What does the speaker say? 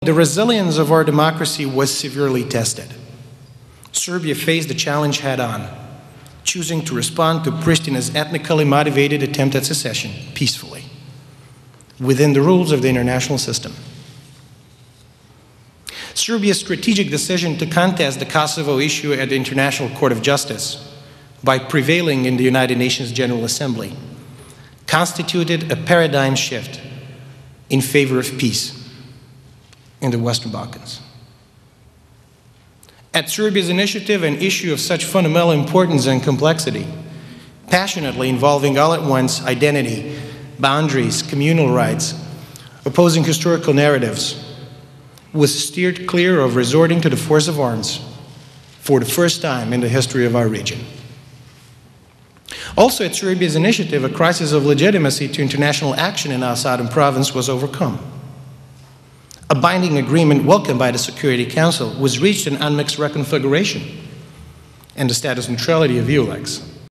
the resilience of our democracy was severely tested. Serbia faced the challenge head-on, choosing to respond to Pristina's ethnically motivated attempt at secession peacefully, within the rules of the international system. Serbia's strategic decision to contest the Kosovo issue at the International Court of Justice by prevailing in the United Nations General Assembly constituted a paradigm shift in favor of peace in the Western Balkans. At Serbia's initiative, an issue of such fundamental importance and complexity, passionately involving all at once identity, boundaries, communal rights, opposing historical narratives, was steered clear of resorting to the force of arms for the first time in the history of our region. Also at Serbia's initiative, a crisis of legitimacy to international action in our southern province was overcome. A binding agreement welcomed by the Security Council was reached in unmixed reconfiguration and the status neutrality of EULEX.